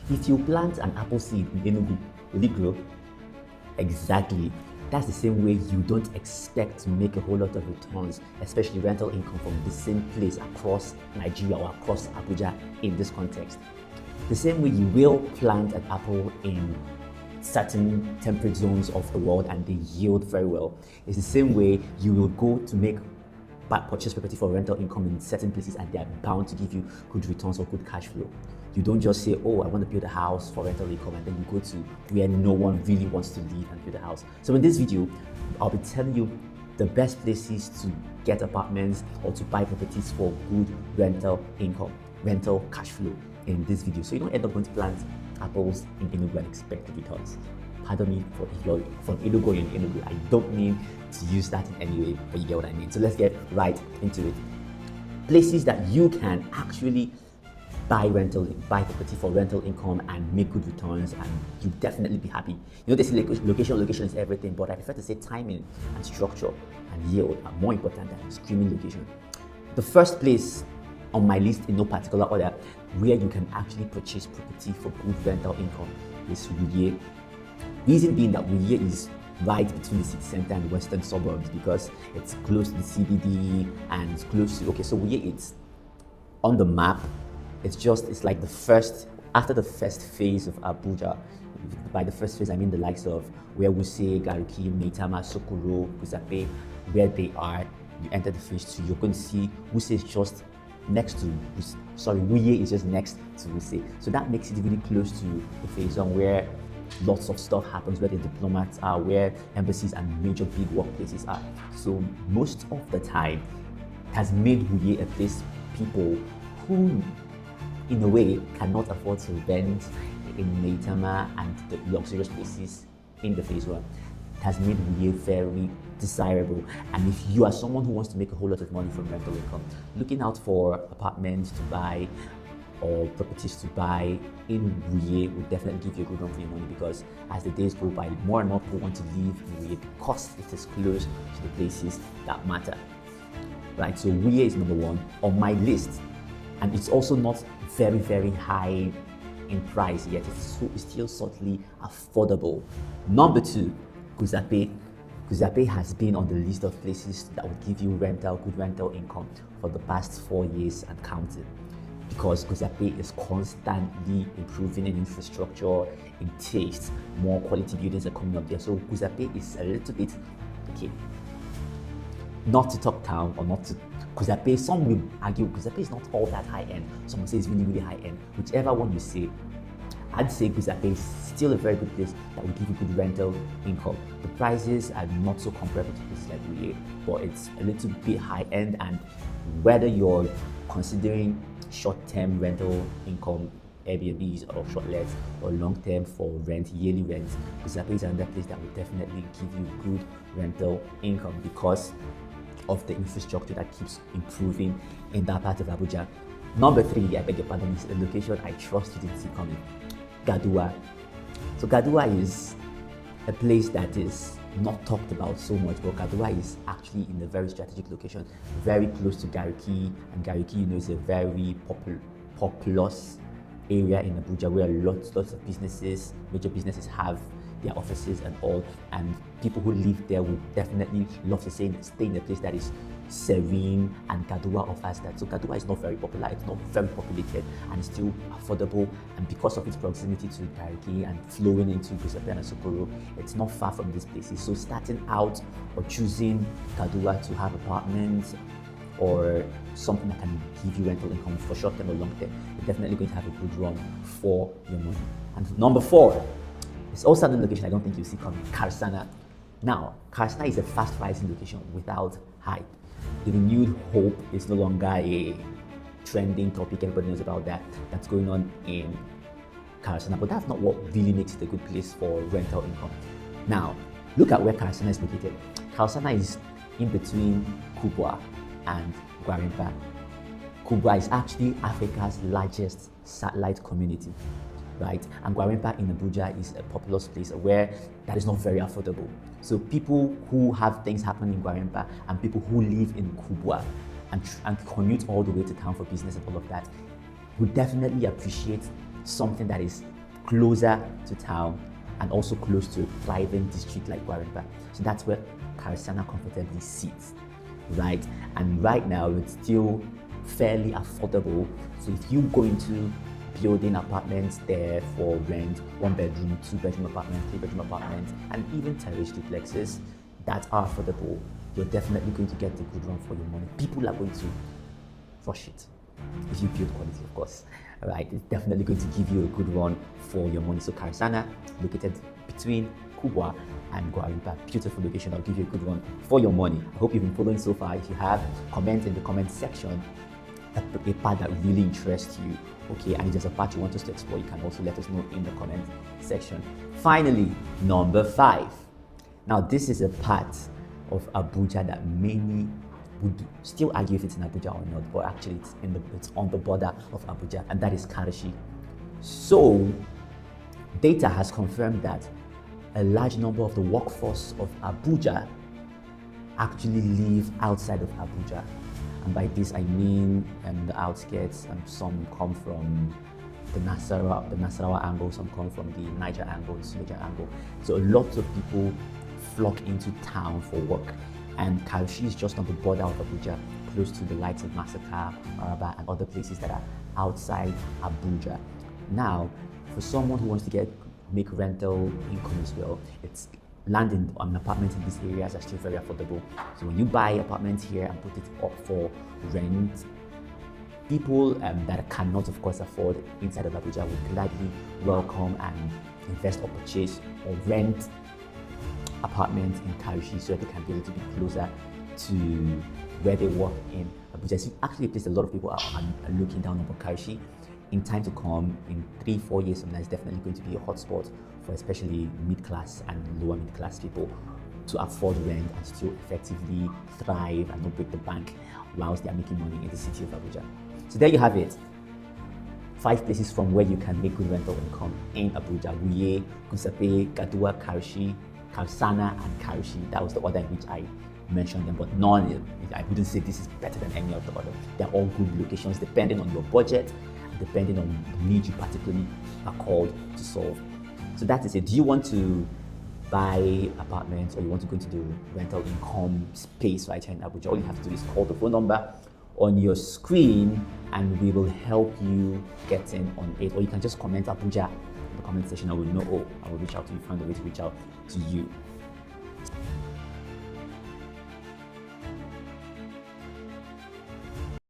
If you plant an apple seed in Enugu, will it grow? Exactly. That's the same way you don't expect to make a whole lot of returns, especially rental income from the same place across Nigeria or across Abuja in this context. The same way you will plant an apple in certain temperate zones of the world and they yield very well. It's the same way you will go to make purchase property for rental income in certain places and they are bound to give you good returns or good cash flow. You don't just say, oh, I want to build a house for rental income, and then you go to where no one really wants to live and build a house. So in this video, I'll be telling you the best places to get apartments or to buy properties for good rental income, rental cash flow in this video. So you don't end up going to plant apples in Enugu and expect returns. Pardon me for if you're from Enugu or in Enugu. I don't mean to use that in any way, but you get what I mean. So let's get right into it. Places that you can actually buy property for rental income and make good returns, and you'll definitely be happy. You know, they say location is everything, but I prefer to say timing and structure and yield are more important than screaming location. The first place on my list in no particular order where you can actually purchase property for good rental income is Wuye. Reason being that Wuye is right between the city center and the western suburbs because it's close to the CBD and it's close to, so Wuye, it's on the map. It's like the first, after the first phase of Abuja. By the first phase, I mean the likes of where Wuye, Garki, Maitama, Sokoro, Guzape, where they are. You enter the phase 2, you're going to see Wuye is just next to, Wuye is just next to Wuye. So that makes it really close to the phase 1 where lots of stuff happens, where the diplomats are, where embassies and major big workplaces are. So most of the time, it has made Wuye a place people who in a way cannot afford to rent in Maitama and the luxurious places in the phase 1. It has made Wuye very desirable. And if you are someone who wants to make a whole lot of money from rental income, looking out for apartments to buy or properties to buy in Wuye will definitely give you a good run for your money, because as the days go by, more and more people want to live in Wuye because it is close to the places that matter. Right, so Wuye is number 1 on my list, and it's also not very, very high in price, yet it's still subtly affordable. Number 2, Guzape. Guzape has been on the list of places that would give you good rental income for the past 4 years and counting, because Guzape is constantly improving in infrastructure, in taste, more quality buildings are coming up there. So Guzape is a little bit, not to talk down or not to Guzape. Some will argue Guzape is not all that high end. Some will say it's really, really high end. Whichever one you say, I'd say Guzape is still a very good place that will give you good rental income. The prices are not so comparable to places like Wuye, but it's a little bit high end, and whether you're considering short-term rental income, Airbnbs or short-lets, or long-term for rent, yearly rent, Guzape is another place that will definitely give you good rental income because of the infrastructure that keeps improving in that part of Abuja. Number 3, I beg your pardon, is a location I trust you didn't see coming. Gaduwa. So Gaduwa is a place that is not talked about so much, but Gaduwa is actually in a very strategic location, very close to Garki, and Garki, is a very populous area in Abuja where lots of businesses, major businesses have their offices and all, and people who live there would definitely love to stay in a place that is serene, and Gaduwa offers that. So Gaduwa is not very popular, it's not very populated, and it's still affordable, and because of its proximity to Garki and flowing into Guzape and Sokoro, it's not far from these places. So starting out or choosing Gaduwa to have apartments or something that can give you rental income for short term or long term, you're definitely going to have a good run for your money. And number 4, it's also another location I don't think you see coming, Karsana. Now, Karsana is a fast rising location without hype. The renewed hope is no longer a trending topic, everybody knows about that. That's going on in Karsana, but that's not what really makes it a good place for rental income. Now, look at where Karsana is located. Karsana is in between Kubwa and Gwarinpa. Kubwa is actually Africa's largest satellite community, right? And Gwarinpa in Abuja is a populous place where that is not very affordable. So people who have things happen in Gwarinpa and people who live in Kubwa and commute all the way to town for business and all of that would definitely appreciate something that is closer to town and also close to a thriving district like Gwarinpa. So that's where Karsana comfortably sits, right? And right now it's still fairly affordable. So if you go into building apartments there for rent, 1 bedroom, 2 bedroom apartment, 3 bedroom apartments, and even terrace duplexes that are affordable, you're definitely going to get the good one for your money. People are going to rush it if you build quality, of course. All right, it's definitely going to give you a good one for your money. So Karsana, located between Kubwa and Gwarinpa, beautiful location. I'll give you a good one for your money. I hope you've been following so far. If you have, comment in the comment section a part that really interests you, okay, and if there's a part you want us to explore, you can also let us know in the comment section. Finally, number 5. Now this is a part of Abuja that many would still argue if it's in Abuja or not, but actually it's on the border of Abuja, and that is Karshi. So data has confirmed that a large number of the workforce of Abuja actually live outside of Abuja. And by this I mean the outskirts, and some come from the Nasarawa angle, some come from the Niger angle, the Suleja angle. So a lot of people flock into town for work. And Karshi is just on the border of Abuja, close to the likes of Masaka, Araba, and other places that are outside Abuja. Now, for someone who wants to make rental income as well, it's landing on apartments in these areas are still very affordable. So when you buy apartments here and put it up for rent, people that cannot, of course, afford inside of Abuja would gladly welcome and invest or purchase or rent apartments in Karshi so that they can be a little bit closer to where they work in Abuja. So actually, a place a lot of people are looking down on Karshi. In time to come, in 3-4 years from now, it's definitely going to be a hotspot for especially mid-class and lower mid-class people to afford rent and still effectively thrive and not break the bank whilst they are making money in the city of Abuja. So there you have it. 5 places from where you can make good rental income in Abuja: Wuye, Guzape, Gaduwa, Karshi, Karsana, and Karshi. That was the order in which I mentioned them, but none, I wouldn't say this is better than any of the other. They're all good locations depending on your budget, depending on the need you particularly are called to solve. So that is it. Do you want to buy apartments, or you want to go into the rental income space right here in Abuja? All you have to do is call the phone number on your screen and we will help you get in on it. Or you can just comment Abuja in the comment section. I will know, I will reach out to you, find a way to reach out to you.